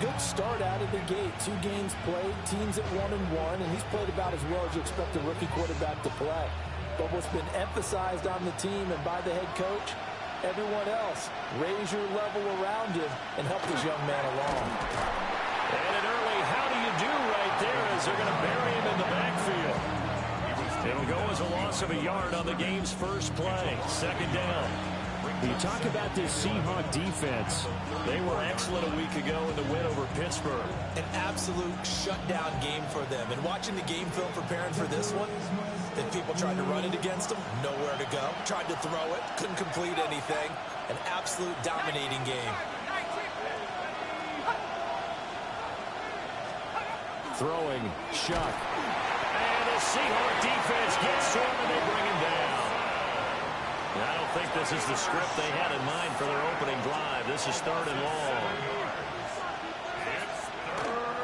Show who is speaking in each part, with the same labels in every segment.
Speaker 1: good start out of the gate. 2 games played, teams at 1-1, and he's played about as well as you expect a rookie quarterback to play. But what's been emphasized on the team and by the head coach, everyone else, raise your level around him and help this young man along.
Speaker 2: And an early how do you do right there as they're going to bury him in the backfield. It'll go as a loss of a yard on the game's first play. 2nd down.
Speaker 3: You talk about this Seahawk defense.
Speaker 2: They were excellent a week ago in the win over Pittsburgh.
Speaker 1: An absolute shutdown game for them. And watching the game film preparing for this one, then people tried to run it against them, nowhere to go. Tried to throw it, couldn't complete anything. An absolute dominating game.
Speaker 3: Throwing, Shough.
Speaker 2: And the Seahawk defense gets to him and they bring him down. I don't think this is the script they had in mind for their opening drive. This is 3rd and long.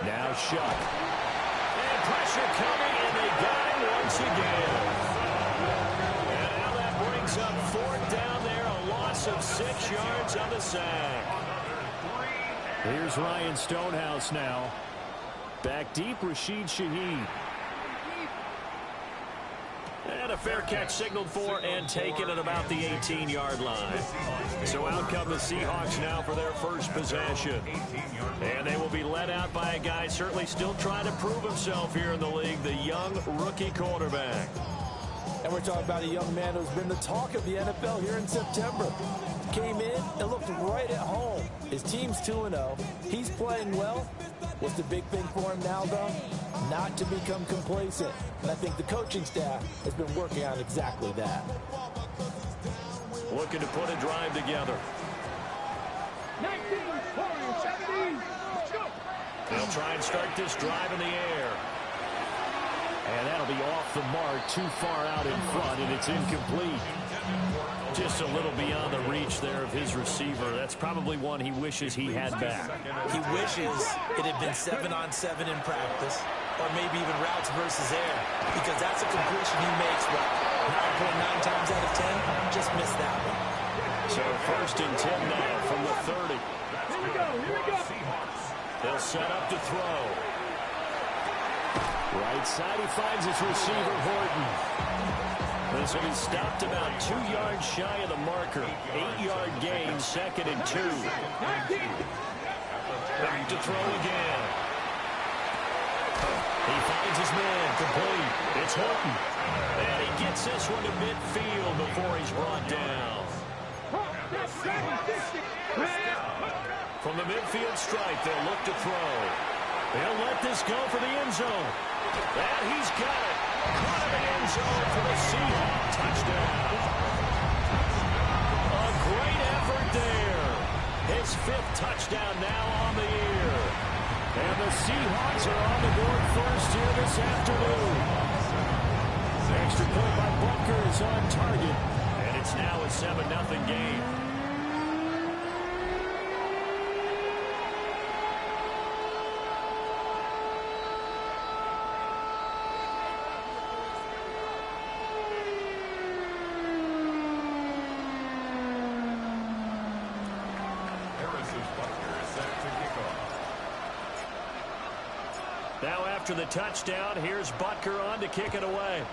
Speaker 3: Now Shough.
Speaker 2: And pressure coming, and they got him once again. And now that brings up 4th down there, a loss of 6 yards on the sack.
Speaker 3: Here's Ryan Stonehouse now. Back deep, Rashid Shaheed.
Speaker 2: And a fair catch signaled for and taken at about the 18-yard line. So out come the Seahawks now for their first possession. And they will be led out by a guy certainly still trying to prove himself here in the league, the young rookie quarterback.
Speaker 1: And we're talking about a young man who's been the talk of the NFL here in September. Came in and looked right at home. His team's 2-0. He's playing well. What's the big thing for him now, though? Not to become complacent. And I think the coaching staff has been working on exactly that.
Speaker 2: Looking to put a drive together.
Speaker 4: 19, 20, 17, let's go.
Speaker 2: They'll try and start this drive in the air.
Speaker 3: And that'll be off the mark, too far out in front, and it's incomplete.
Speaker 2: Just a little beyond the reach there of his receiver. That's probably one he wishes he had back.
Speaker 1: He wishes it had been 7-on-7 in practice, or maybe even routes versus air, because that's a completion he makes, what, 9.9 times out of 10? Just missed that one.
Speaker 2: So 1st and 10 now from the 30.
Speaker 4: Here we go, here we go.
Speaker 2: They'll set up to throw.
Speaker 3: Right side, he finds his receiver, Horton.
Speaker 2: This one is stopped about 2 yards shy of the marker. 8-yard gain, 2nd and 2. Back to throw again. He finds his man, complete. It's Horton. And he gets this one to midfield before he's brought down. From the midfield stripe, they'll look to throw. They'll let this go for the end zone. And he's got it. Caught in the end zone for the Seahawks touchdown. A great effort there. His 5th touchdown now on the year.
Speaker 3: And the Seahawks are on the board first here this afternoon. Extra point by Butker is on target.
Speaker 2: And it's now a 7-0 game. Now after the touchdown, here's Butker on to kick it away.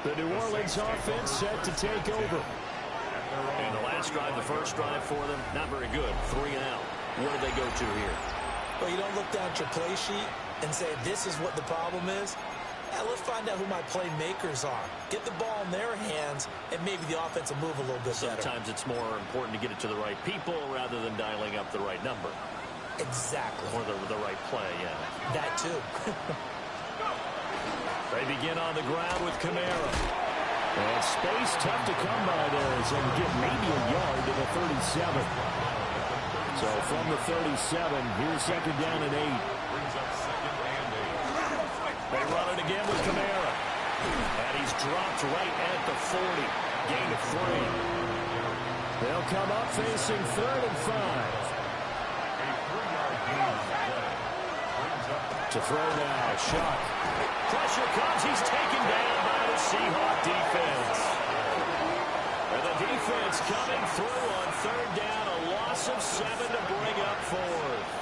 Speaker 3: The New Orleans offense set to take over.
Speaker 2: And the last drive, the first drive for them, not very good. 3 and out. What do they go to here?
Speaker 1: Well, you don't look down at your play sheet and say, this is what the problem is. Yeah, let's find out who my playmakers are. Get the ball in their hands, and maybe the offense will move a little bit better.
Speaker 2: Sometimes it's more important to get it to the right people rather than dialing up the right number.
Speaker 1: Exactly.
Speaker 2: Or the right play, yeah.
Speaker 1: That too.
Speaker 2: They begin on the ground with Kamara.
Speaker 3: And space tough to come by there as they can get maybe a yard to the 37. So from the 37, here's 2nd down and 8.
Speaker 2: They run it again with Kamara. And he's dropped right at the 40. Gain of 3.
Speaker 3: They'll come up facing 3rd and 5. To throw now, Shough.
Speaker 2: Pressure comes. He's taken down by the Seahawk defense. And the defense defense coming through on third down. A loss of 7 to bring up fourth.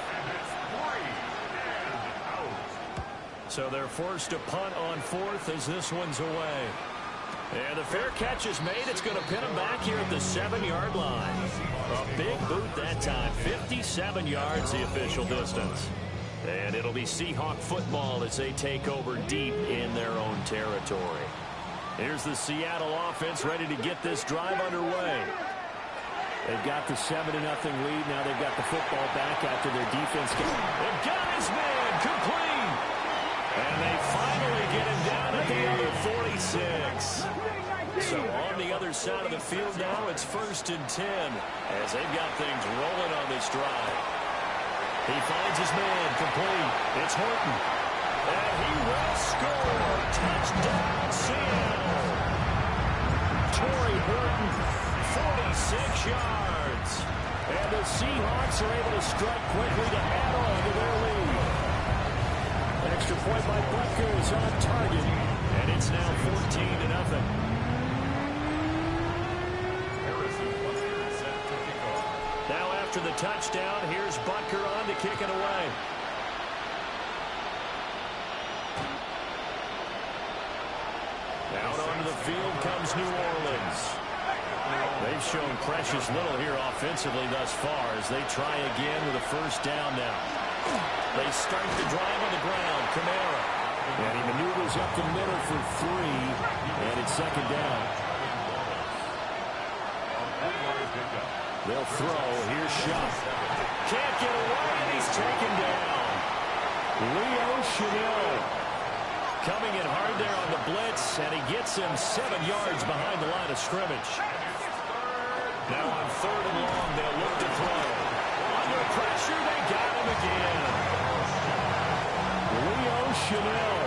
Speaker 2: So they're forced to punt on fourth as this one's away. And the fair catch is made. It's going to pin him back here at the 7-yard line. A big boot that time. 57 yards the official distance. And it'll be Seahawk football as they take over deep in their own territory. Here's the Seattle offense ready to get this drive underway.
Speaker 3: They've got the 7-0 lead. Now they've got the football back after their defense.
Speaker 2: They've got his man complete. And they finally get him down at the other 46. So on the other side of the field now, it's 1st and 10 as they've got things rolling on this drive. He finds his man complete. It's Horton. And he will score. Touchdown, Seattle.
Speaker 3: Torrey Horton,
Speaker 2: 46 yards.
Speaker 3: and the Seahawks are able to strike quickly to add on to their lead. Extra point by Butker is on target,
Speaker 2: and it's now 14-0. Now after the touchdown, here's Butker on to kick it away. Out onto the field comes New Orleans. They've shown precious little here offensively thus far as they try again with a first down now. They start the drive on the ground. Kamara.
Speaker 3: and he maneuvers up the middle for 3, and it's second down. They'll throw. Here's Shutt.
Speaker 2: Can't get away, and he's taken down.
Speaker 3: Leo Chenal
Speaker 2: coming in hard there on the blitz, and he gets him 7 yards behind the line of scrimmage. Now on 3rd and long, they'll look to throw. Under pressure, they got him again.
Speaker 3: Leo Chenal.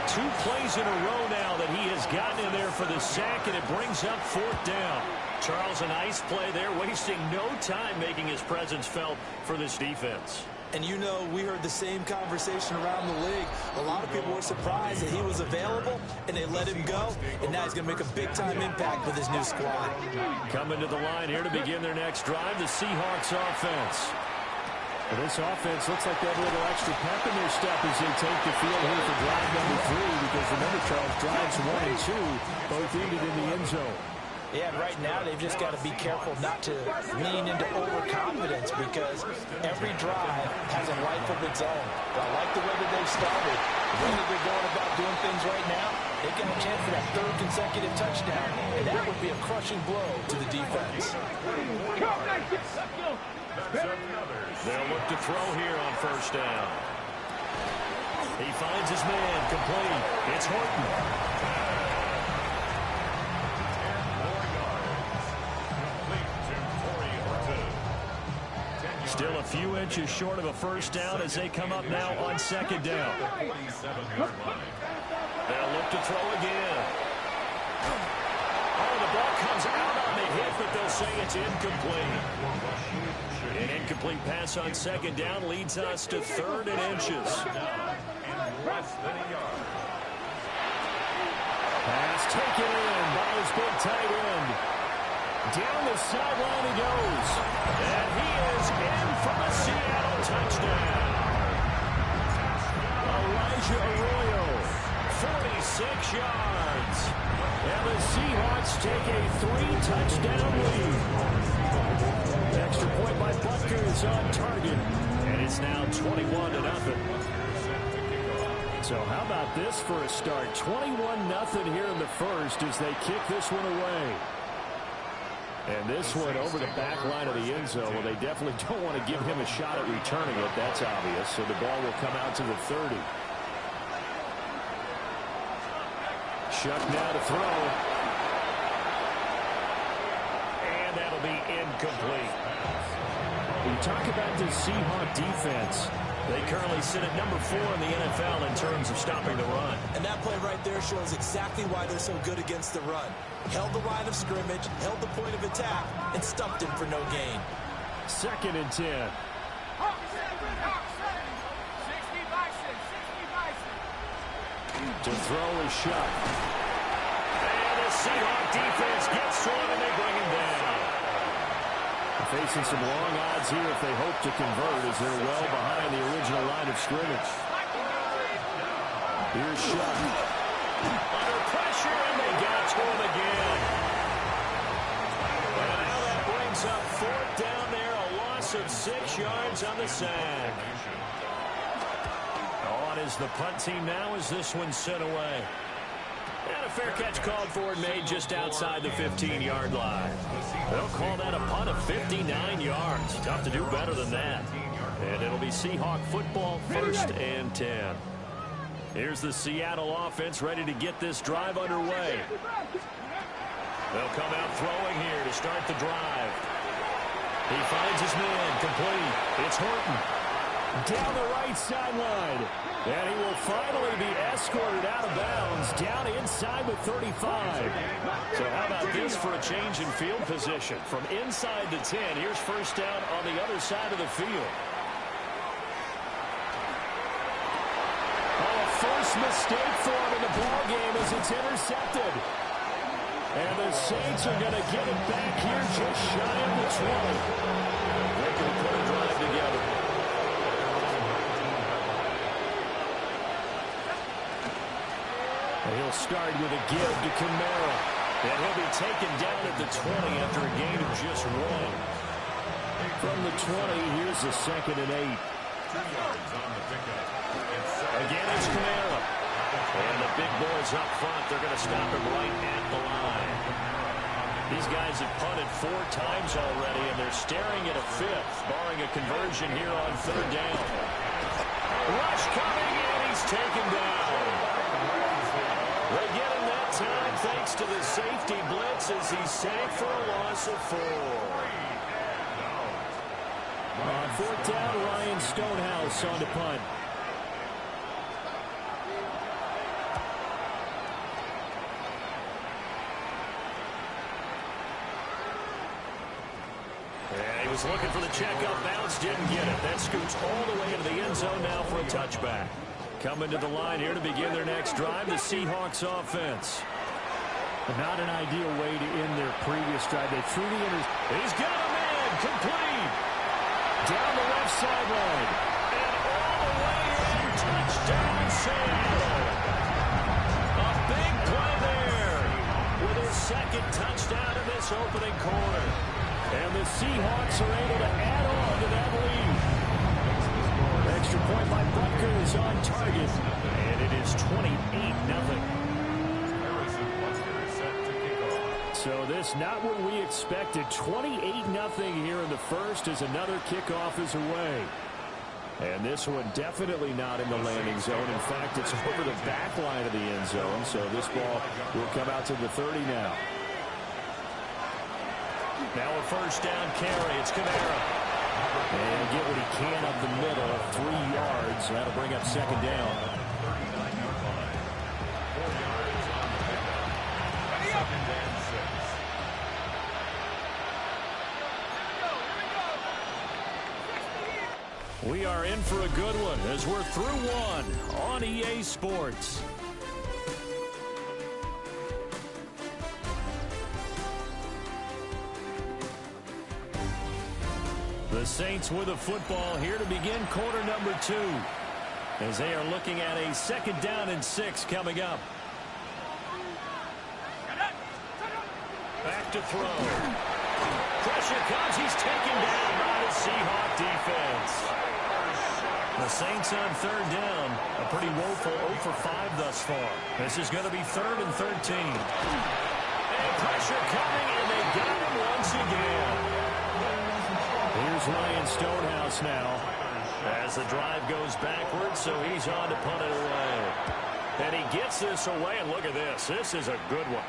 Speaker 2: 2 plays in a row now that he has gotten in there for the sack, and it brings up 4th down. Charles, a nice play there, wasting no time making his presence felt for this defense.
Speaker 1: And you know, we heard the same conversation around the league. A lot of people were surprised that he was available, and they let him go. And now he's going to make a big-time impact with his new squad.
Speaker 2: Coming to the line here to begin their next drive, the Seahawks offense.
Speaker 3: Well, this offense looks like they have a little extra pep in their step as they take the field here for drive number 3, because remember, Charles, drives 1 and 2 both ended in the end zone.
Speaker 1: Yeah, and right now they've just got to be careful not to lean into overconfidence, because every drive has a life of its own. But I like the way that they've started. The way that they're going about doing things right now, they've got a chance for that 3rd consecutive touchdown, and that would be a crushing blow to the defense.
Speaker 2: They'll look to throw here on 1st down. He finds his man complete. It's Horton. Still a few inches short of a 1st down as they come up now on 2nd down. They'll look to throw again. Oh, the ball comes out on the hit, but they'll say it's incomplete. An incomplete pass on 2nd down leads us to 3rd and inches.
Speaker 3: Pass taken in by his big tight end. Down the sideline he goes.
Speaker 2: And he is in for a Seattle touchdown.
Speaker 3: Elijah Arroyo,
Speaker 2: 46 yards.
Speaker 3: and the Seahawks take a 3-touchdown lead. Extra point by Butker is on target,
Speaker 2: and it's now 21-0.
Speaker 3: So how about this for a start? 21-0 here in the first as they kick this one away. And this one over the back line of the end zone. Well, they definitely don't want to give him a shot at returning it. That's obvious. So the ball will come out to the 30. Shuck now to throw.
Speaker 2: And that'll be incomplete.
Speaker 3: When you talk about the Seahawk defense,
Speaker 2: they currently sit at number 4 in the NFL in terms of stopping the run.
Speaker 1: And that play right there shows exactly why they're so good against the run. Held the line of scrimmage, held the point of attack, and stumped him for no gain.
Speaker 3: 2nd and 10.
Speaker 2: To throw is Shutt. And the Seahawk defense gets to him, and they bring him down.
Speaker 3: Facing some long odds here if they hope to convert, as they're well behind the original line of scrimmage. Here's Shuck.
Speaker 2: Under pressure, and they got to him again. And now that brings up fourth down there, a loss of 6 yards on the sack. On is the punt team now as this one's sent away. And a fair catch called for and made just outside the 15-yard line. They'll call that a punt of 59 yards. Tough to do better than that. And it'll be Seahawk football, 1st and 10. Here's the Seattle offense ready to get this drive underway. They'll come out throwing here to start the drive. He finds his man, complete. It's Horton.
Speaker 3: Down the right sideline. And he will finally be escorted out of bounds down inside the 35.
Speaker 2: So how about this for a change in field position? From inside the 10, here's first down on the other side of the field.
Speaker 3: Oh, a first mistake for him in the ballgame as it's intercepted. And the Saints are going to get it back here just shy of the 20.
Speaker 2: Looking to put a drive together.
Speaker 3: He'll start with a give to Kamara.
Speaker 2: And he'll be taken down at the 20 after a gain of just 1.
Speaker 3: From the 20, here's a 2nd and 8.
Speaker 2: Again, it's Kamara. And the big boys up front, they're going to stop him right at the line. These guys have punted 4 times already, and they're staring at a 5th, barring a conversion here on 3rd down. Rush coming in, he's taken down. They get him that time thanks to the safety blitz as he sank for a loss of 4.
Speaker 3: On 4th down, Ryan Stonehouse on to punt.
Speaker 2: And he was looking for the checkup bounce, didn't get it. That scoots all the way into the end zone now for a touchback. Coming to the line here to begin their next drive, the Seahawks offense.
Speaker 3: Not an ideal way to end their previous drive. They threw the
Speaker 2: He's got a man, complete.
Speaker 3: down the left sideline.
Speaker 2: And all the way in, touchdown Seattle. A big play there with his 2nd touchdown in this opening quarter.
Speaker 3: And the Seahawks are able to add on to that lead. Extra point by Butker is on target.
Speaker 2: And it is 28-0.
Speaker 3: So this not what we expected. 28-0 here in the first as another kickoff is away. And this one definitely not in the landing zone. In fact, it's over the back line of the end zone. So this ball will come out to the 30 now.
Speaker 2: Now a first down carry. It's Kamara.
Speaker 3: And get what he can up the middle. 3 yards. That'll bring up 2nd down.
Speaker 2: We are in for a good one as we're through one on EA Sports. The Saints with a football here to begin quarter number 2 as they are looking at a 2nd down and 6 coming up. Back to throw. Pressure comes. He's taken down by the Seahawk defense. The Saints on 3rd down. A pretty woeful 0 for 5 thus far. This is going to be 3rd and 13. And pressure coming, and they got him once again.
Speaker 3: Here's Ryan Stonehouse now.
Speaker 2: As the drive goes backwards, so he's on to punt it away. And he gets this away, and look at this. This is a good one.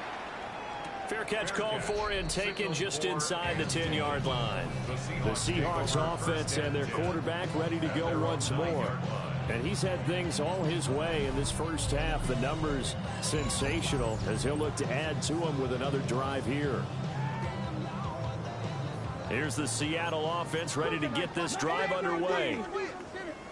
Speaker 2: Fair catch called for and taken just inside the 10-yard line.
Speaker 3: The Seahawks offense and their quarterback ready to go once more. And he's had things all his way in this first half. The numbers sensational as he'll look to add to them with another drive here.
Speaker 2: Here's the Seattle offense ready to get this drive underway.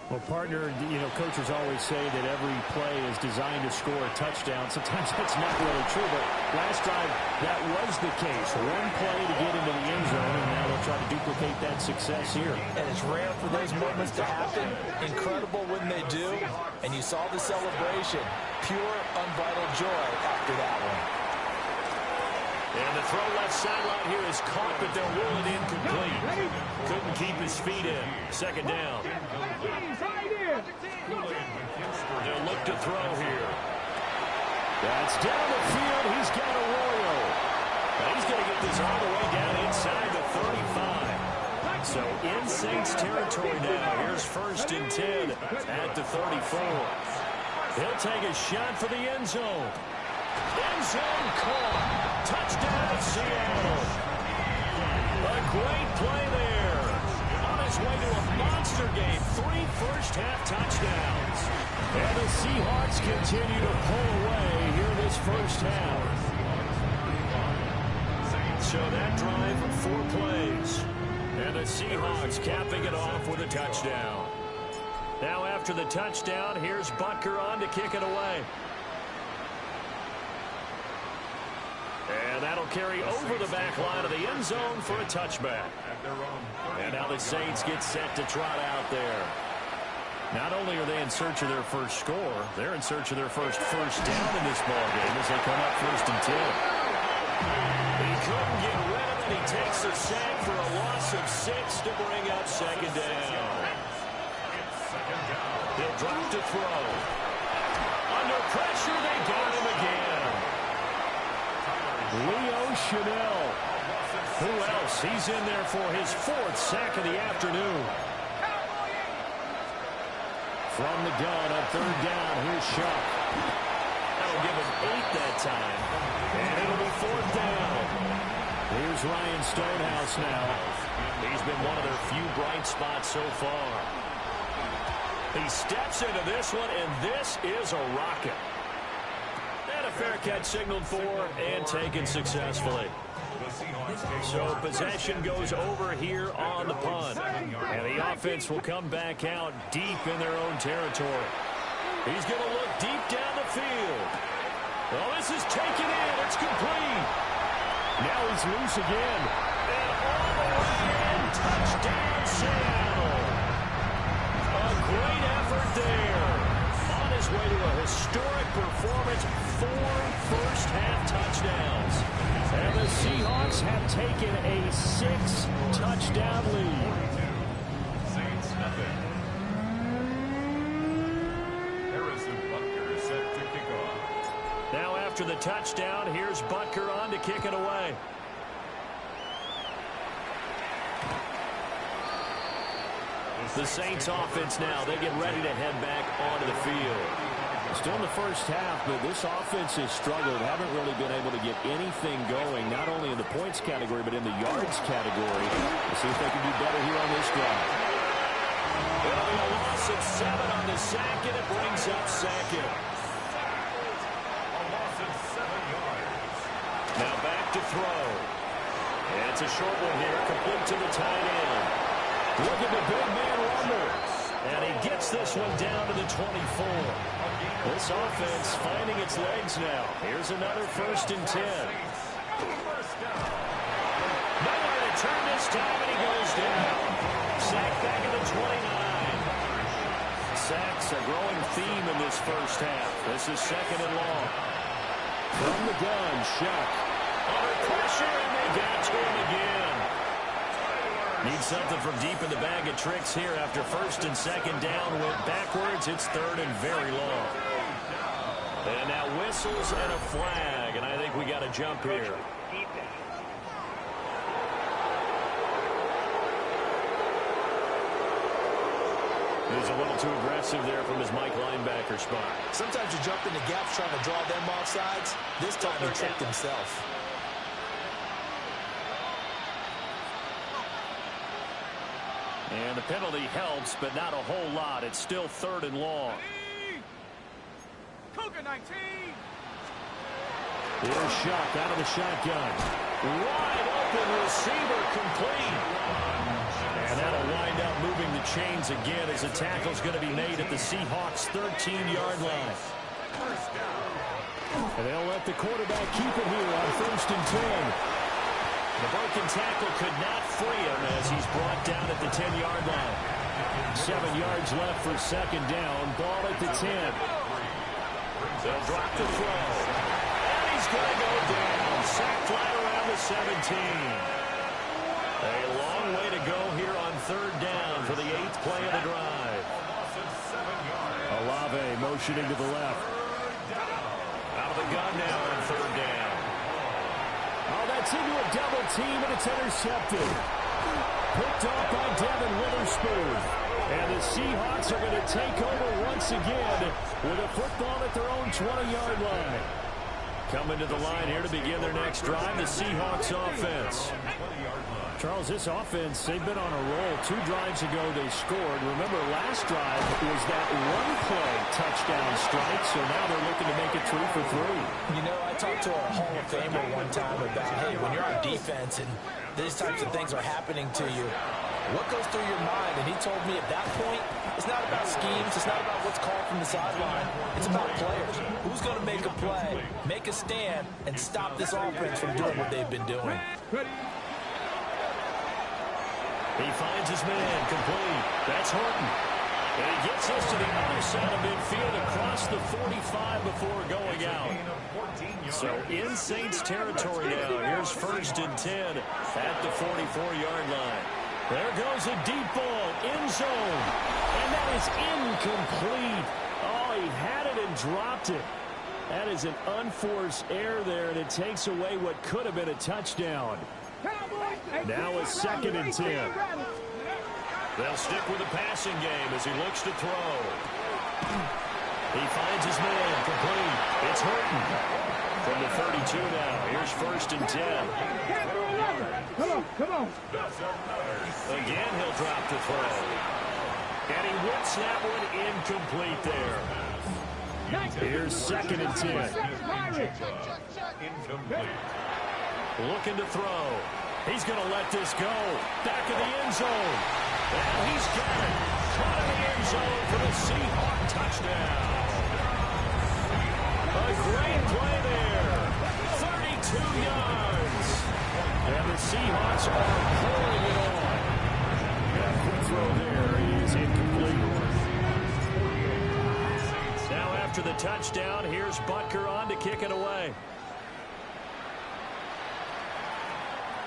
Speaker 3: Well, partner, coaches always say that every play is designed to score a touchdown. Sometimes that's not really true, but last drive, that was the case. One play to get into the end zone, and now they'll try to duplicate that success here.
Speaker 1: And it's rare for those moments to happen. Incredible when they do. And you saw the celebration. Pure, unbridled joy after that one.
Speaker 2: And the throw left sideline here is caught, but they'll rule it incomplete. Couldn't keep his feet in. Second down. They'll look to throw here.
Speaker 3: That's down the field. He's got Arroyo.
Speaker 2: And he's going to get this all the way down inside the 35. So in Saints territory now. Here's 1st and 10 at the 34. He'll take a shot for the end zone. End zone caught. Touchdown, Seattle. A great play there. On his way to a monster game. 3 first-half touchdowns. And the Seahawks continue to pull away here this first half. So that drive, 4 plays. And the Seahawks capping it off with a touchdown. Now after the touchdown, here's Butker on to kick it away. And that'll carry over the back line of the end zone for a touchback. And now the Saints get set to trot out there. Not only are they in search of their first score, they're in search of their first down in this ballgame as they come up 1st and 10. He couldn't get rid of it. He takes a sack for a loss of 6 to bring up 2nd down. He'll drop to throw. Under pressure, they got him again.
Speaker 3: Leo Chanel.
Speaker 2: Who else? He's in there for his 4th sack of the afternoon.
Speaker 3: From the gun on 3rd down, here's Shuck.
Speaker 2: That'll give him 8 that time. And it'll be 4th down.
Speaker 3: Here's Ryan Stonehouse now.
Speaker 2: He's been one of their few bright spots so far. He steps into this one, and this is a rocket. And a fair catch signaled for and taken successfully. So possession goes over here on the punt. And the offense will come back out deep in their own territory. He's going to look deep down the field. Well, this is taken in. It's complete.
Speaker 3: Now he's loose again.
Speaker 2: And all the way in. Touchdown, Seattle. A great effort there. On his way to a historic performance, 4 first-half touchdowns. And the Seahawks have taken a 6-touchdown lead.
Speaker 5: Saints nothing. Harrison Butker is set to kick off.
Speaker 2: Now after the touchdown, here's Butker on to kick it away. The Saints offense now, they get ready to head back onto the field.
Speaker 3: Still in the first half, but this offense has struggled. Haven't really been able to get anything going, not only in the points category, but in the yards category. We'll see if they can do better here on this drive.
Speaker 2: It'll be a loss of 7 on the sack, and it brings up 2nd.
Speaker 5: A loss of 7 yards.
Speaker 2: Now back to throw. And it's a short one here, complete to the tight end. Look at the big man rumble. And he gets this one down to the 24. This offense finding its legs now. Here's another 1st and 10. Nowhere to turn this time, and he goes down. Sack back at the 29. Sacks a growing theme in this first half. This is 2nd and long.
Speaker 3: From the gun, Shuck.
Speaker 2: Under pressure, and they got to him again. Need something from deep in the bag of tricks here after 1st and 2nd down. Went backwards. It's 3rd and very long. And now whistles and a flag. And I think we got a jump here. He was a little too aggressive there from his Mike linebacker spot.
Speaker 1: Sometimes you jump into gaps trying to draw them off sides. This time he tricked himself.
Speaker 2: And the penalty helps, but not a whole lot. It's still 3rd and long.
Speaker 4: Cougar 19.
Speaker 3: Here's Shuck out of the shotgun.
Speaker 2: Wide open receiver complete. And that'll wind up moving the chains again as the tackle's going to be made at the Seahawks' 13-yard line.
Speaker 3: And they'll let the quarterback keep it here on 1st and 10.
Speaker 2: The broken tackle could not free him as he's brought down at the 10-yard line.
Speaker 3: 7 yards left for 2nd down. Ball at the 10.
Speaker 2: They'll drop the throw. And he's going to go down. Sacked right around the 17. A long way to go here on 3rd down for the 8th play of the drive.
Speaker 3: Olave motioning to the left.
Speaker 2: Out of the gun now on 3rd down.
Speaker 3: Oh, that's into a double team, and it's intercepted. Picked off by Devin Witherspoon. And the Seahawks are going to take over once again with a football at their own 20-yard line.
Speaker 2: Coming to the line here to begin their next drive, the Seahawks offense.
Speaker 3: Charles, this offense, they've been on a roll. 2 drives ago they scored. Remember, last drive was that one-play touchdown strike, so now they're looking to make it 3 for 3.
Speaker 1: You know, I talked to a Hall of Famer one time about, hey, when you're on defense and these types of things are happening to you, what goes through your mind? And he told me at that point, it's not about schemes, it's not about what's called from the sideline, it's about players. Who's going to make a play, make a stand, and stop this offense from doing what they've been doing?
Speaker 2: He finds his man, complete. That's Horton. And he gets us to the other side of midfield across the 45 before going out. So in Saints territory now. Here's 1st and 10 at the 44-yard line.
Speaker 3: There goes a deep ball, end zone. And that is incomplete. Oh, he had it and dropped it. That is an unforced error there, and it takes away what could have been a touchdown. Now a 2nd and 10.
Speaker 2: They'll stick with the passing game as he looks to throw. He finds his man, complete. It's Horton. From the 32 now, here's 1st and 10.
Speaker 4: Come on.
Speaker 2: Again, he'll drop the throw. And he whips that one incomplete there.
Speaker 3: Here's 2nd and 10.
Speaker 5: Incomplete.
Speaker 2: Looking to throw. He's going to let this go. Back of the end zone. And he's got it. Caught in the end zone for the Seahawk touchdown. A great play there. 32 yards.
Speaker 3: And the Seahawks are pulling it on. That quick throw there is incomplete.
Speaker 2: Now after the touchdown, here's Butker on to kick it away.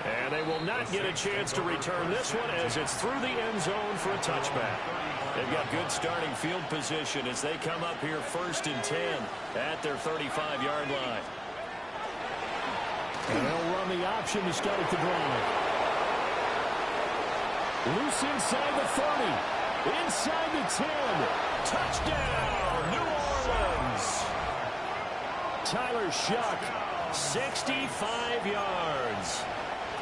Speaker 2: And they will not get a chance to return this one as it's through the end zone for a touchback. They've got good starting field position as they come up here 1st and 10 at their 35-yard line.
Speaker 3: And they'll run the option to start the drive. Loose inside the 30. Inside the 10.
Speaker 2: Touchdown, New Orleans.
Speaker 3: Tyler Shuck,
Speaker 2: 65 yards.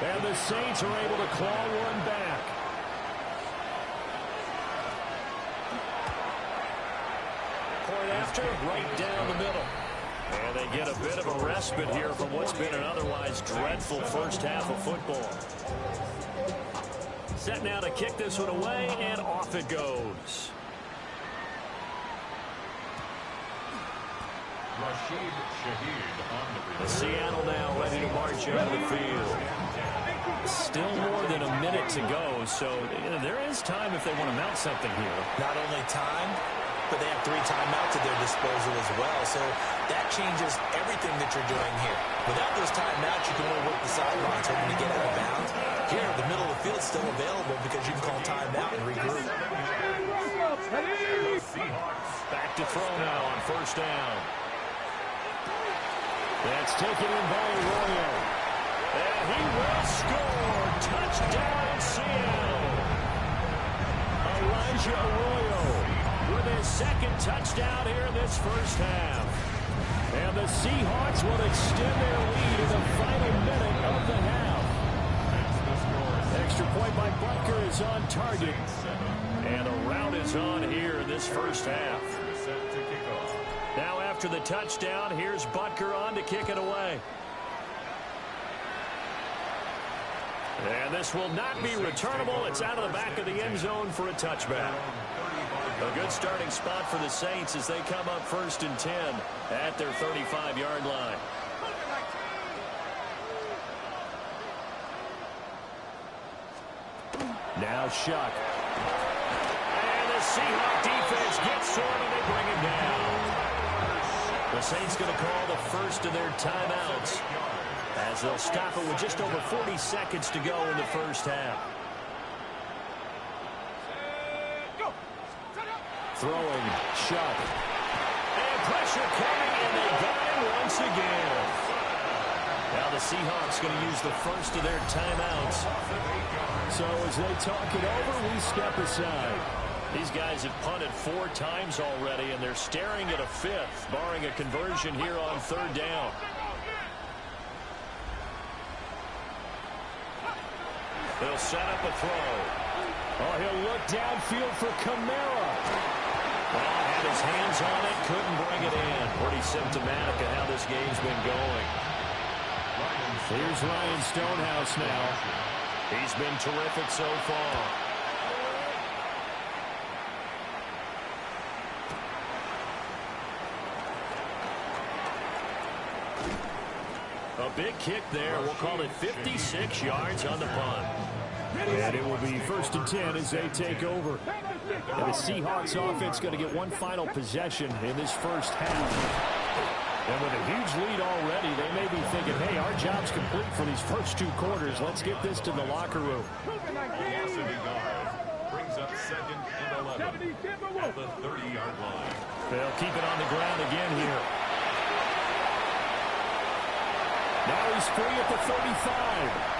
Speaker 3: and the Saints are able to claw one back.
Speaker 2: Point after, right down the middle. And they get a bit of a respite here from what's been an otherwise dreadful first half of football. Set now to kick this one away, and off it goes.
Speaker 5: Rashid Shaheed on the return.
Speaker 2: Seattle now ready to march out of the field. Still more than a minute to go, so there is time if they want to mount something here.
Speaker 1: Not only time, but they have 3 timeouts at their disposal as well. So that changes everything that you're doing here. Without those timeouts, you can only work the sidelines hoping to get out of bounds. Here, the middle of the field is still available because you can call timeout and regroup.
Speaker 2: Back to throw now on first down.
Speaker 3: That's taken in by Arroyo.
Speaker 2: And he will score. Touchdown, Seattle.
Speaker 3: Elijah Arroyo with his second touchdown here in this first half. And the Seahawks will extend their lead in the final minute of the half. Extra point by Butker is on target.
Speaker 2: And a rout is on here in this first half.
Speaker 5: Set to kick off.
Speaker 2: Now after the touchdown, here's Butker on to kick it away. And this will not be returnable. It's out of the back of the end zone for a touchback. A good starting spot for the Saints as they come up 1st and 10 at their 35-yard line.
Speaker 3: Now Shuck.
Speaker 2: And the Seahawks defense gets to him and they bring him down. The Saints going to call the first of their timeouts as they'll stop it with just over 40 seconds to go in the first half.
Speaker 3: Throwing, Shuck.
Speaker 2: And pressure coming, and they got him once again. Now the Seahawks going to use the first of their timeouts.
Speaker 3: So as they talk it over, we step aside.
Speaker 2: These guys have punted 4 times already, and they're staring at a 5th, barring a conversion here on 3rd down. They'll set up a throw.
Speaker 3: Oh, he'll look downfield for Kamara.
Speaker 2: Well, had his hands on it, couldn't bring it in. Pretty symptomatic of how this game's been going.
Speaker 3: Here's Ryan Stonehouse now.
Speaker 2: He's been terrific so far. A big kick there. We'll call it 56 yards on the punt.
Speaker 3: And it will be 1st and 10 as they take over. And the Seahawks offense going to get one final possession in this first half. And with a huge lead already, they may be thinking, hey, our job's complete for these first 2 quarters. Let's get this to the locker room.
Speaker 5: Velocity guard brings up 2nd and 11 at the 30-yard line.
Speaker 2: They'll keep it on the ground again here.
Speaker 3: Now he's free at the 35.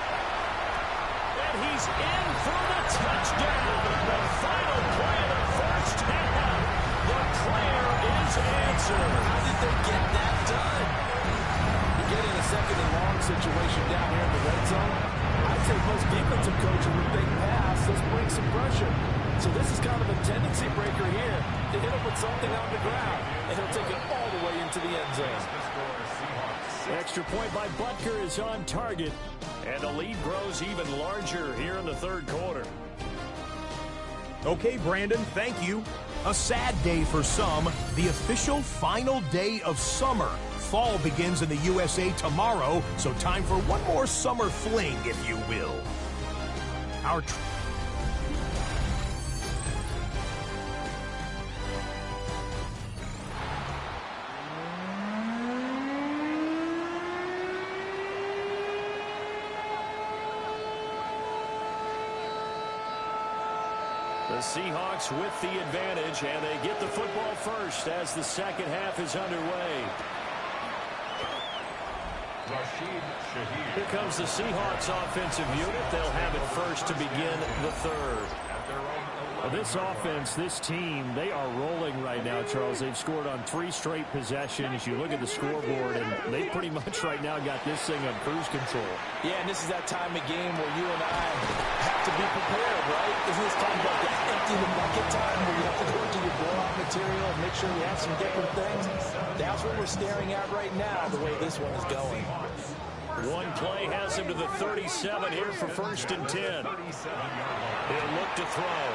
Speaker 2: And he's in for the touchdown. The final play of the first half. The prayer is answered.
Speaker 1: How did they get that done? You get in a 2nd and long situation down here in the red zone. I'd say most defensive coaches would think pass. Let's bring some pressure. So this is kind of a tendency breaker here. They hit him with something on the ground, and he'll take it all the way into the end zone.
Speaker 3: Extra point by Butker is on target.
Speaker 2: And the lead grows even larger here in the 3rd quarter.
Speaker 6: Okay, Brandon, thank you. A sad day for some, the official final day of summer. Fall begins in the USA tomorrow, so time for one more summer fling, if you will.
Speaker 2: The Seahawks with the advantage, and they get the football first as the second half is underway.
Speaker 5: Rashid Shaheed.
Speaker 2: Here comes the Seahawks offensive unit. They'll have it first to begin the 3rd.
Speaker 3: Well, this offense, this team, they are rolling right now, Charles. They've scored on 3 straight possessions. You look at the scoreboard, and they pretty much right now got this thing on cruise control.
Speaker 1: Yeah, and this is that time of game where you and I have to be prepared, right? Isn't this kind of like the empty the bucket time where you have to go into your blowout material and make sure you have some different things? That's what we're staring at right now, the way this one is going.
Speaker 2: One play has him to the 37 here for 1st and 10. He'll look to throw.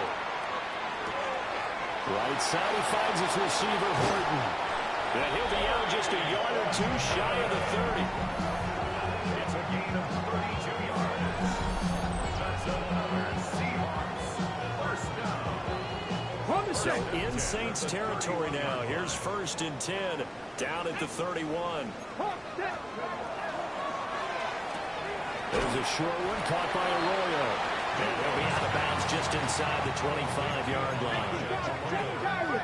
Speaker 3: Right side, he finds his receiver, Horton.
Speaker 2: And he'll be out just a yard or 2 shy of the 30.
Speaker 5: It's a gain of 32 yards. That's another Seahawks first down.
Speaker 2: So in Saints territory now. Here's 1st and 10 down at the 31.
Speaker 3: There's a short one caught by Arroyo.
Speaker 2: And they'll be out of bounds just inside the 25-yard line.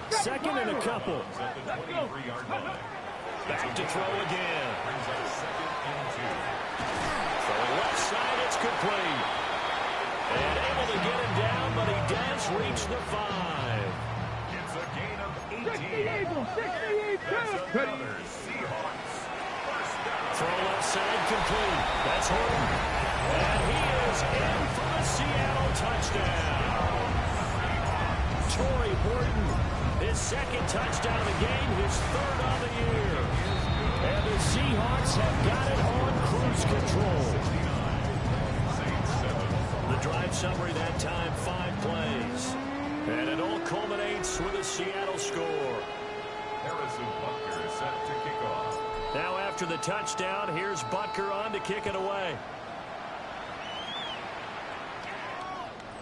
Speaker 3: 2nd and a couple.
Speaker 5: At the 23-yard line.
Speaker 2: Back to throw again.
Speaker 5: Brings up 2nd and 2.
Speaker 2: Throwing left side, it's complete. And able to get him down, but he does reach the 5.
Speaker 5: It's a gain of 18.
Speaker 4: 68,
Speaker 5: That's another Seahawks first down.
Speaker 2: Throw left side complete. That's Horton. And he is in for the Seattle touchdown. Torrey Horton, his 2nd touchdown of the game, his 3rd of the year. And the Seahawks have got it on cruise control. drive summary that time, 5 plays. And it all culminates with a Seattle score.
Speaker 5: Harrison Butker is set to kick off.
Speaker 2: Now after the touchdown, here's Butker on to kick it away.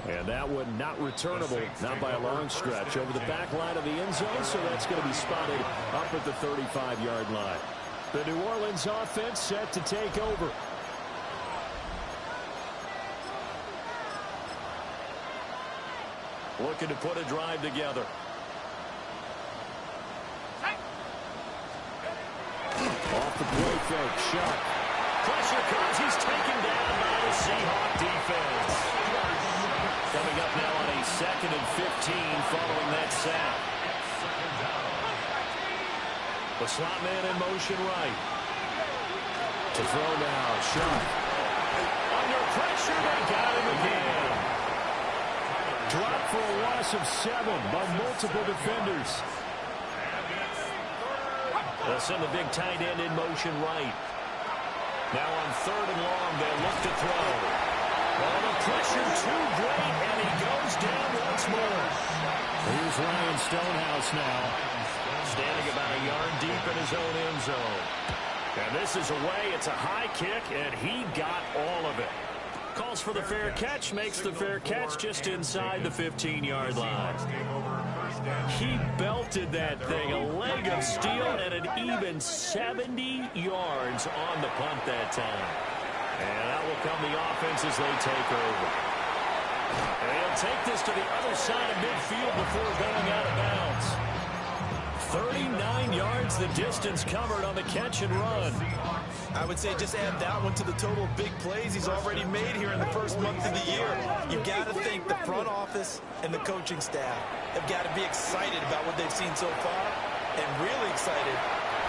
Speaker 3: And that one not returnable, not by a long stretch, over the back line of the end zone, so that's going to be spotted up at the 35-yard line. The New Orleans offense set to take over.
Speaker 2: Looking to put a drive together.
Speaker 3: Off the play fake, shot.
Speaker 2: Pressure comes, he's taken down by the Seahawk defense. Coming up now on a 2nd and 15 following that sack. The slot man in motion right.
Speaker 3: To throw now, shot.
Speaker 2: Under pressure, they got him again.
Speaker 3: Dropped for a loss of 7 by multiple defenders.
Speaker 2: They'll send the big tight end in motion right. Now on 3rd and long, they'll look to throw. Oh, the pressure too great, and he goes down once more.
Speaker 3: Here's Ryan Stonehouse now.
Speaker 2: Standing about a yard deep in his own end zone. And this is away. It's a high kick, and he got all of it. Calls for the fair catch, makes the fair catch just inside the 15-yard line. He belted that thing, a leg of steel, and an even 70 yards on the punt that time. And out will come the offense as they take over. And he'll take this to the other side of midfield before going out of bounds. 39 yards the distance covered on the catch and run.
Speaker 1: I would say just add that one to the total of big plays he's already made here in the first month of the year. You've got to think the front office and the coaching staff have got to be excited about what they've seen so far, and really excited.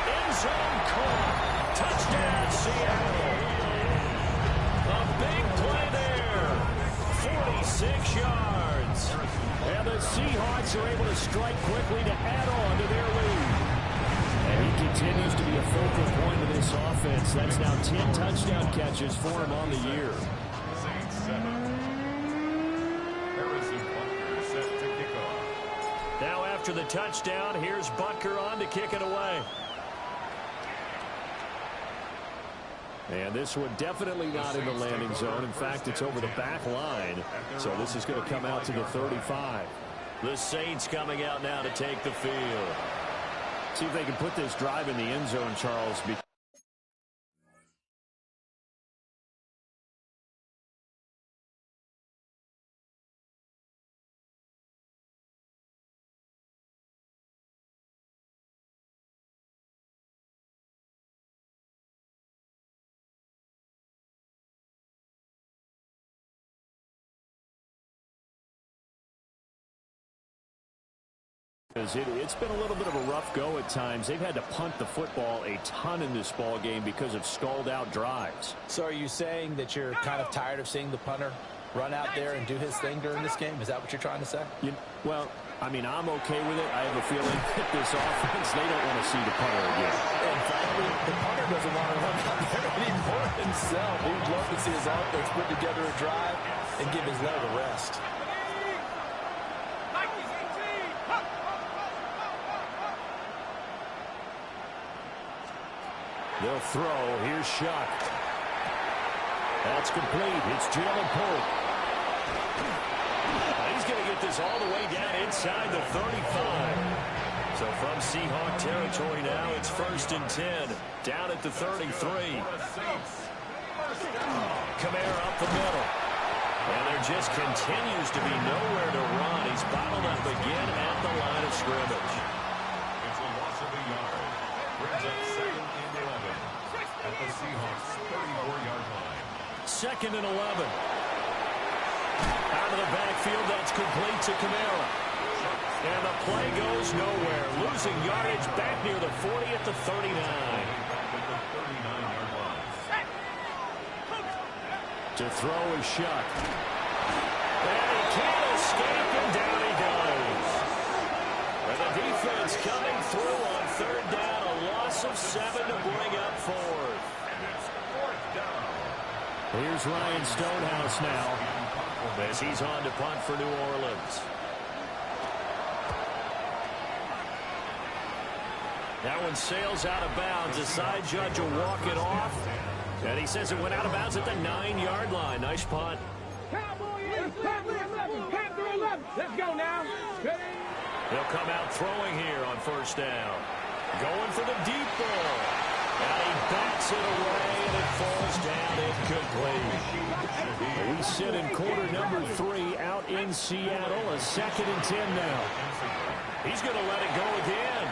Speaker 2: End zone caught. Touchdown, Seattle. A big play there. 46 yards.
Speaker 3: And the Seahawks are able to strike quickly to add on to their lead. And he continues to be a focal point of this offense. That's now 10 touchdown catches for him on the year.
Speaker 5: Saints 7. Harrison Butker is set to kick off.
Speaker 2: Now after the touchdown, here's Butker on to kick it away.
Speaker 3: And this one definitely not in the landing zone. In fact, it's over the back line. So this is going to come out to the 35.
Speaker 2: The Saints coming out now to take the field.
Speaker 3: See if they can put this drive in the end zone, Charles. It's been a little bit of a rough go at times. They've had to punt the football a ton in this ball game because of stalled out drives.
Speaker 1: So are you saying that you're kind of tired of seeing the punter run out there and do his thing during this game? Is that what you're trying to say?
Speaker 3: Well, I mean, I'm okay with it. I have a feeling that this offense, they don't want to see the punter again.
Speaker 1: And frankly, the punter doesn't want to run out there anymore himself. He would love to see his offense put together a drive and give his leg a rest.
Speaker 3: They'll throw. Here's Shuck. That's complete. It's Jalen Pope.
Speaker 2: He's going to get this all the way down inside the 35. So from Seahawk territory now, it's 1st and 10. Down at the 33. Kamara up the middle. And there just continues to be nowhere to run. He's bottled up again at the line of scrimmage.
Speaker 5: It's a loss of a yard. Brings up 2nd and 11 at the Seahawks 34-yard line.
Speaker 2: 2nd and 11. Out of the backfield, that's complete to Kamara. And the play goes nowhere. Losing yardage back near the 40 at the 39.
Speaker 3: To throw is Shuck.
Speaker 2: And he can't escape, and down he goes. And the defense coming through on 3rd down. A loss of 7 to bring up 4th.
Speaker 3: Here's Ryan Stonehouse now.
Speaker 2: as he's on to punt for New Orleans. That one sails out of bounds. The side judge will walk it off. And he says it went out of bounds at the 9-yard line. Nice punt.
Speaker 4: Let's go now.
Speaker 2: They'll come out throwing here on first down. Going for the deep ball. And he backs it away, and it falls down incomplete. We sit in quarter number 3 out in Seattle. A 2nd and 10 now. He's going to let it go again.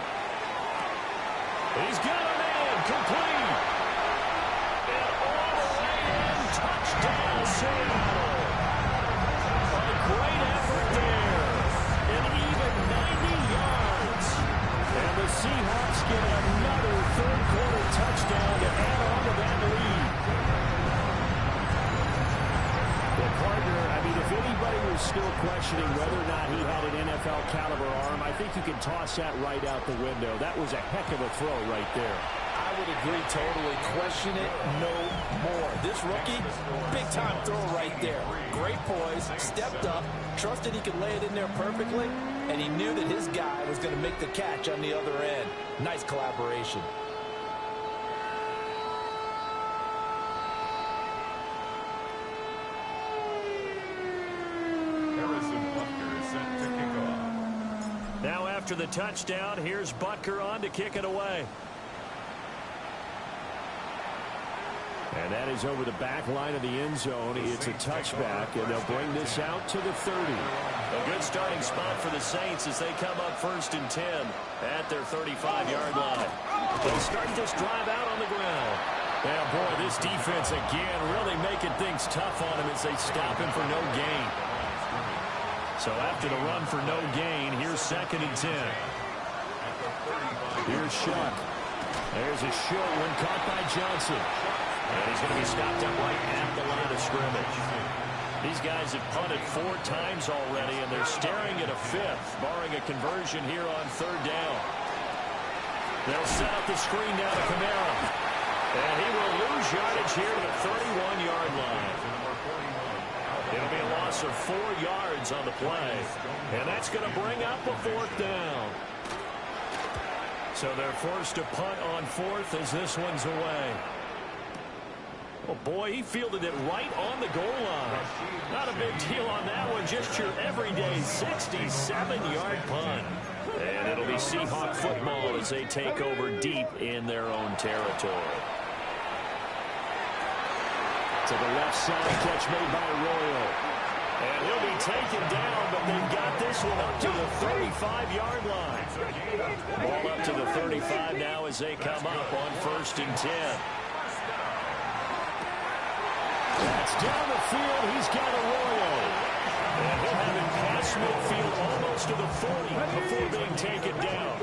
Speaker 2: He's got it in. Complete. And all the way in. Touchdown, Seattle. A great effort there. An even 90 yards. And the Seahawks get another third-quarter touchdown to add on to that lead. Well, partner, I mean, if anybody was still questioning whether or not he had an NFL-caliber arm, I think you can toss that right out the window. That was a heck of a throw right there.
Speaker 1: I would agree totally. Question it no more. This rookie, big-time throw right there. Great poise, stepped up, trusted he could lay it in there perfectly, and he knew that his guy was going to make the catch on the other end. Nice collaboration.
Speaker 2: Now after the touchdown, here's Butker on to kick it away. And that is over the back line of the end zone. It's a touchback, and they'll bring this out to the 30. A good starting spot for the Saints as they come up 1st and 10 at their 35-yard line. They'll start this drive out on the ground. Yeah, boy, this defense again really making things tough on him as they stop him for no gain. So after the run for no gain, here's 2nd and 10. Here's Shuck. There's a short one caught by Johnson. And he's going to be stopped up right at the line of scrimmage. These guys have punted 4 times already, and they're staring at a 5th, barring a conversion here on 3rd down. They'll set up the screen down to Kamara. And he will lose yardage here to the 31-yard line. It'll be a loss of 4 yards on the play. And that's going to bring up a 4th down. So they're forced to punt on 4th as this one's away. Oh, boy, he fielded it right on the goal line. Not a big deal on that one. Just your everyday 67-yard punt. And it'll be Seahawk football as they take over deep in their own territory. To the left side, catch made by Royal. And he'll be taken down, but they've got this one up to the 35-yard line. Ball up to the 35 now as they come up on 1st and 10. That's down the field. He's got Arroyo. And he'll have it past midfield almost to the 40 before being taken down.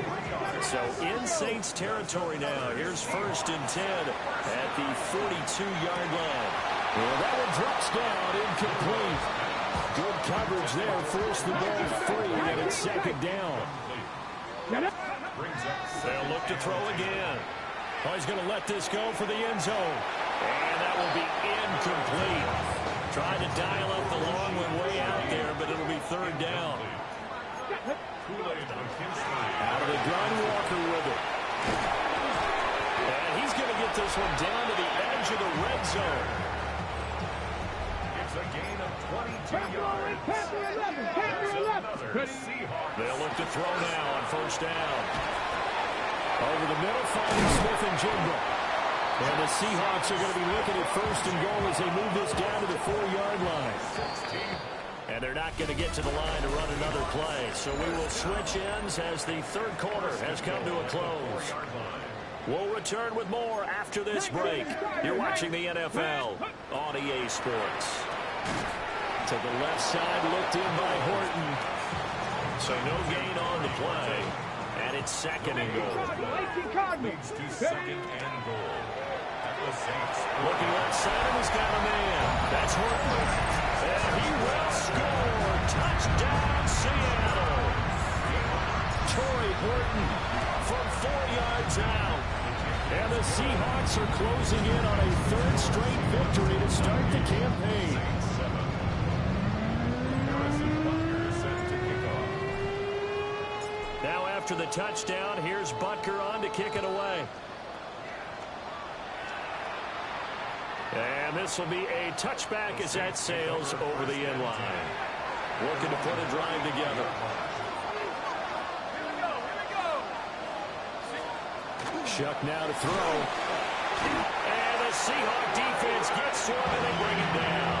Speaker 2: So in Saints territory now. Here's 1st and 10 at the 42-yard line. Well, that one drops down, incomplete. Good coverage there. Forced the ball free, and it's 2nd down. They'll look to throw again. Oh, he's going to let this go for the end zone. And that will be incomplete. Tried to dial up the long one way out there, but it'll be 3rd down. Out of the gun, Walker with it. And he's going to get this one down to the edge of the red zone.
Speaker 5: It's a gain of 22 yards.
Speaker 2: They'll look to throw now on 1st down. Over the middle, finding Smith and Jigba. And the Seahawks are going to be looking at 1st and goal as they move this down to the 4-yard line. And they're not going to get to the line to run another play. So we will switch ends as the 3rd quarter has come to a close. We'll return with more after this break. You're watching the NFL on EA Sports. To the left side, looked in by Horton. So no gain on the play. And it's 2nd and goal.
Speaker 5: Leads to 2nd and goal.
Speaker 2: Looking left side, and he's got a man. That's Horton. And he will score. Touchdown, Seattle. Torrey Horton from 4 yards out. And the Seahawks are closing in on a 3rd straight victory to start the campaign. after the touchdown, here's Butker on to kick it away. And this will be a touchback as that sails over the end line. Looking to put a drive together. Shuck now to throw. And the Seahawk defense gets to him and they bring him down.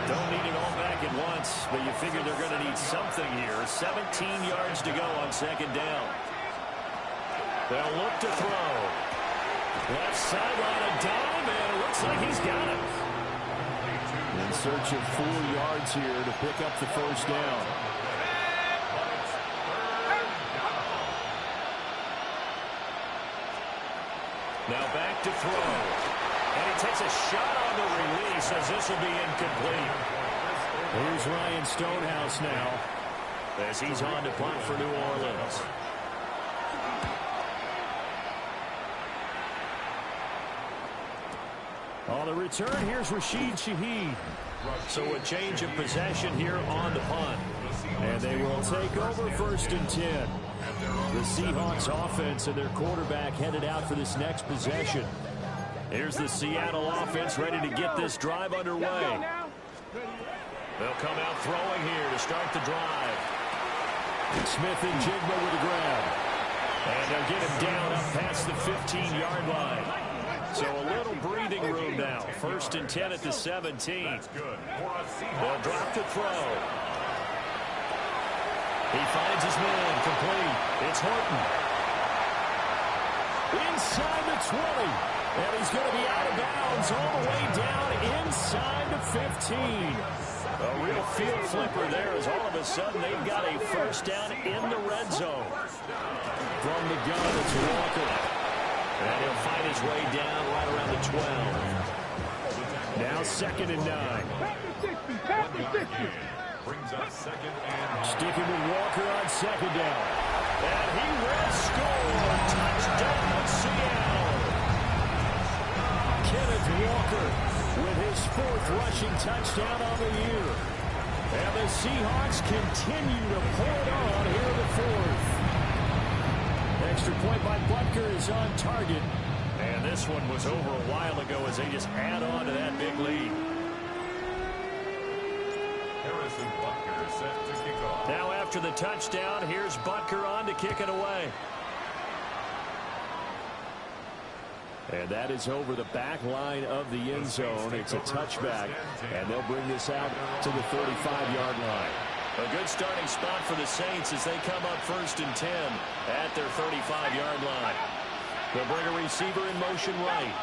Speaker 2: Don't need it all back at once, but you figure they're going to need something here. 17 yards to go on second down. They'll look to throw. Left sideline a dime, and it looks like he's got it. In search of 4 yards here to pick up the first down. Now back to throw. And he takes a shot on the release as this will be incomplete. Here's Ryan Stonehouse now as he's on to punt for New Orleans. On the return, here's Rashid Shaheed. So a change of possession here on the punt. And they will take over 1st and 10. The Seahawks offense and their quarterback headed out for this next possession. Here's the Seattle offense ready to get this drive underway. They'll come out throwing here to start the drive. Smith and Jigba with the grab. And they'll get him down up past the 15-yard line. So a little breathing room now. 1st and 10 at the 17. They'll drop the throw. He finds his man, complete. It's Horton. Inside the 20. And he's going to be out of bounds all the way down inside the 15. A real field flipper there as all of a sudden they've got a first down in the red zone. From the gun, it's Walker. And he'll find his way down right around the 12. Now 2nd and 9.
Speaker 5: Brings up 2nd and
Speaker 2: Sticking with Walker on 2nd down. And he will score. Touchdown, Seattle. Kenneth Walker with his 4th rushing touchdown on the year. And the Seahawks continue to pour it on here in the 4th. Extra point by Butker is on target. And this one was over a while ago as they just add on to that big lead.
Speaker 5: Harrison Butker set to kick off.
Speaker 2: Now after the touchdown, here's Butker on to kick it away. And that is over the back line of the end zone. It's a touchback, and they'll bring this out to the 35-yard line. A good starting spot for the Saints as they come up 1st and 10 at their 35-yard line. They'll bring a receiver in motion right.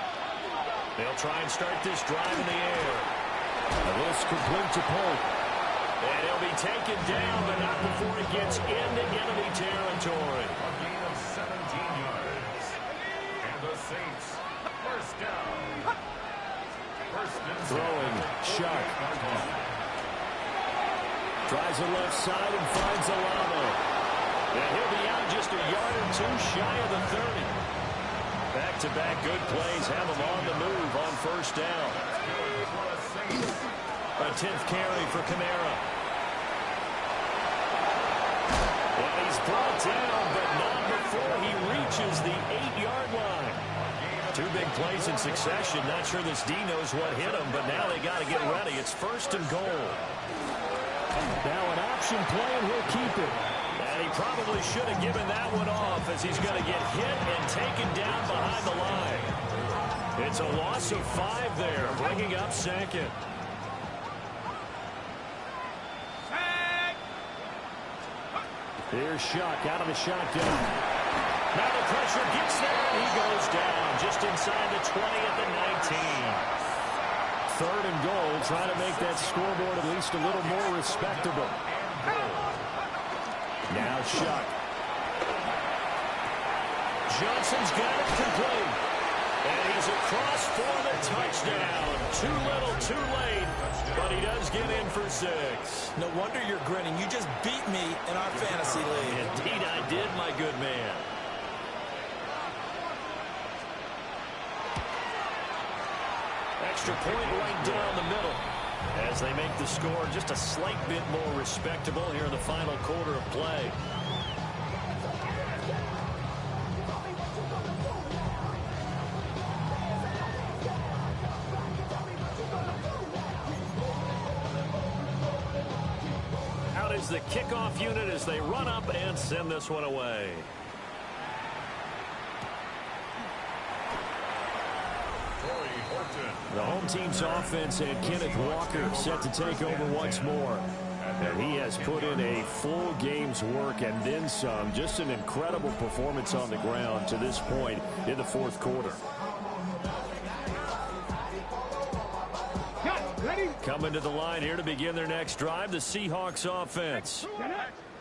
Speaker 2: They'll try and start this drive in the air. And this complete to Polk. And he'll be taken down, but not before it gets into enemy territory.
Speaker 5: A gain of 17 yards. And the Saints, first down. 1st and 10.
Speaker 2: Throwing, Shuck. Tries the left side and finds Alamo. And he'll be out just a yard or 2 shy of the 30. Back-to-back good plays have him on the move on 1st down. A 10th carry for Kamara. And he's brought down, but not before he reaches the 8-yard line. 2 big plays in succession. Not sure this D knows what hit him, but now they got to get ready. It's 1st and goal. Now an option play, and he'll keep it. And he probably should have given that one off as he's going to get hit and taken down behind the line. It's a loss of 5 there, bringing up 2nd. Here's Shuck out of the shotgun. Now the pressure gets there, and he goes down just inside the 20 at the 19. 3rd and goal, trying to make that scoreboard at least a little more respectable. Now Shuck. Johnson's got it complete. And he's across for the touchdown. Too little, too late. But he does get in for 6.
Speaker 1: No wonder you're grinning. You just beat me in our fantasy league.
Speaker 2: Indeed I did, my good man. Extra point right down the middle as they make the score just a slight bit more respectable here in the final quarter of play. is the kickoff unit as they run up and send this one away. The home team's offense and Kenneth Walker set to take over once more. And he has put in a full game's work and then some. Just an incredible performance on the ground to this point in the fourth quarter. Coming to the line here to begin their next drive, the Seahawks offense.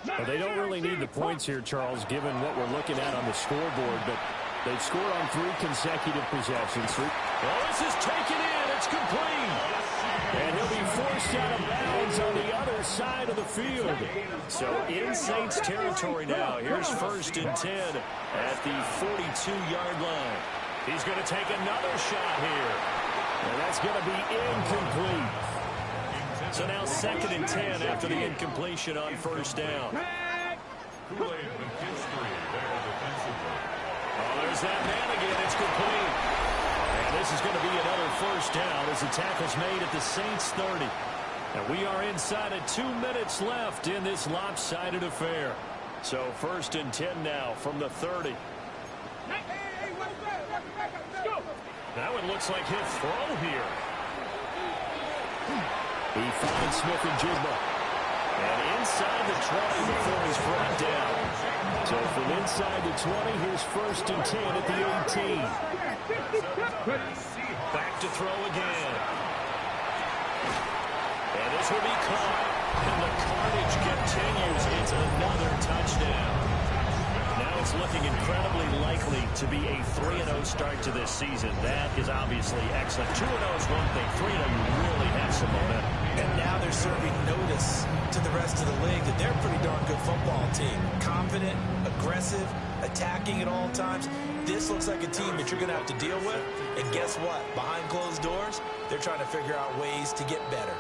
Speaker 2: Well, they don't really need the points here, Charles, given what we're looking at on the scoreboard, but they've scored on 3 consecutive possessions. Well, this is taken in. It's complete. And he'll be forced out of bounds on the other side of the field. So in Saints territory now. Here's 1st and 10 at the 42-yard line. He's going to take another shot here. And that's going to be incomplete. So now 2nd and 10 after the incompletion on 1st down.
Speaker 5: Kool-Aid McKinstry there defensively.
Speaker 2: Oh, there's that man again. It's complete. And this is going to be another 1st down as the tackle's made at the Saints 30. And we are inside of 2 minutes left in this lopsided affair. So 1st and 10 now from the 30. That one looks like he'll throw here. He finds Smith and Jigba. And inside the 20 before he's brought down. So from inside the 20, here's 1st and 10 at the 18. Back to throw again. And this will be caught. And the carnage continues. It's another touchdown. Now it's looking incredibly likely to be a 3-0 start to this season. That is obviously excellent. 2-0 is one thing. 3-0, you really have some momentum.
Speaker 1: And now they're serving notice to the rest of the league that they're a pretty darn good football team. Confident, aggressive, attacking at all times. This looks like a team that you're going to have to deal with. And guess what? Behind closed doors, they're trying to figure out ways to get better.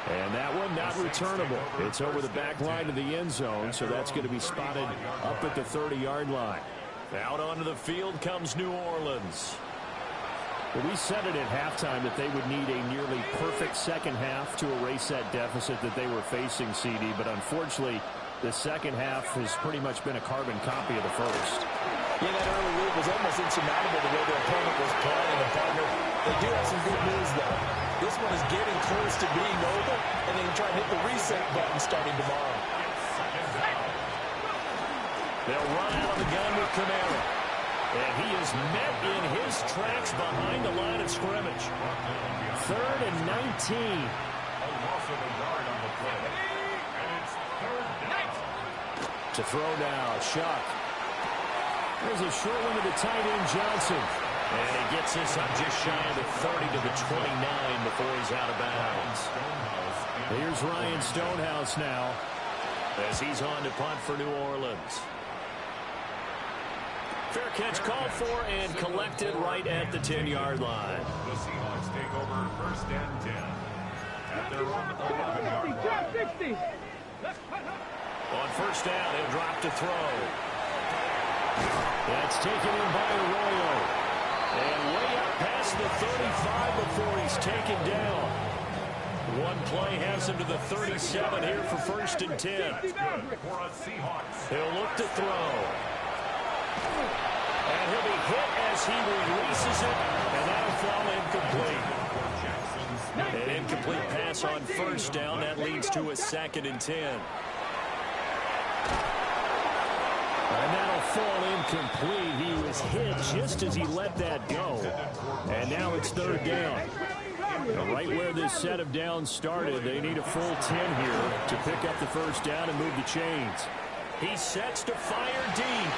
Speaker 3: And that one not returnable. It's over the back line of the end zone, so that's going to be spotted up at the 30-yard line.
Speaker 2: Out onto the field comes New Orleans.
Speaker 3: Well, we said it at halftime that they would need a nearly perfect second half to erase that deficit that they were facing, CD. But unfortunately, the second half has pretty much been a carbon copy of the first.
Speaker 1: Yeah, that early lead was almost insurmountable the way their opponent was playing. And partner, they do have some good news, though. This one is getting close to being over, and they can try and hit the reset button starting tomorrow.
Speaker 2: They'll run out of the gun with Kamara. And he is met in his tracks behind the line of scrimmage.
Speaker 3: 3rd and 19.
Speaker 5: A loss of a yard on the play. And it's 3rd down.
Speaker 3: To throw now, Shuck. There's a short one to the tight end, Johnson.
Speaker 2: And he gets this up just shy of the 30 to the 29 before he's out of bounds.
Speaker 3: Here's Ryan Stonehouse now.
Speaker 2: As he's on to punt for New Orleans. Fair catch called for and collected right at the 10-yard line.
Speaker 5: The Seahawks take over 1st and 10 at their own 11-yard line.
Speaker 2: On 1st down, he'll drop to throw.
Speaker 3: That's taken in by Arroyo.
Speaker 2: And way up past the 35 before he's taken down. One play has him to the 37 here for 1st and 10.
Speaker 5: For a Seahawks.
Speaker 2: He'll look to throw. And he'll be hit as he releases it, and that'll fall incomplete. An incomplete pass on 1st down. That leads to a 2nd and 10.
Speaker 3: And that'll fall incomplete. He was hit just as he let that go. And now it's 3rd down. And right where this set of downs started, they need a full 10 here to pick up the 1st down and move the chains.
Speaker 2: He sets to fire deep.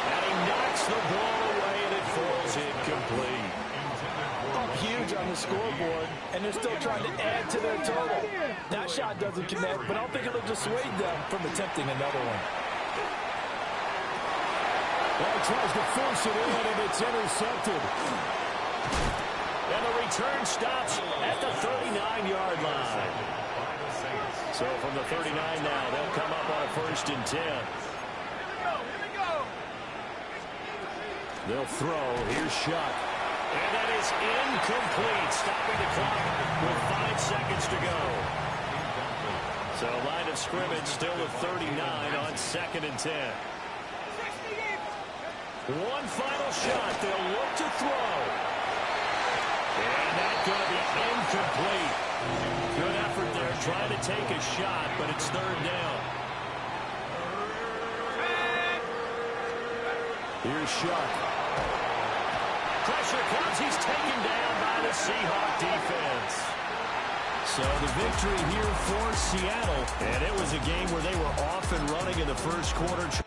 Speaker 2: And he knocks the ball away, and it falls incomplete.
Speaker 1: Up huge on the scoreboard, and they're still trying to add to their total. That shot doesn't connect, but I don't think it'll dissuade them from attempting another one.
Speaker 3: Well, tries to force it in, and it's intercepted.
Speaker 2: And the return stops at the 39-yard line. So from the 39 now, they'll come up on a 1st and 10.
Speaker 3: They'll throw. Here's Shuck.
Speaker 2: And that is incomplete. Stopping the clock with seconds to go. So line of scrimmage still at 39 on 2nd and 10. One final shot. They'll look to throw. And that's going to be incomplete. Good effort there trying to take a shot, but it's 3rd down. Here's Shuck. Pressure comes. He's taken down by the Seahawk defense. So the victory here for Seattle. And it was a game where they were off and running in the first quarter.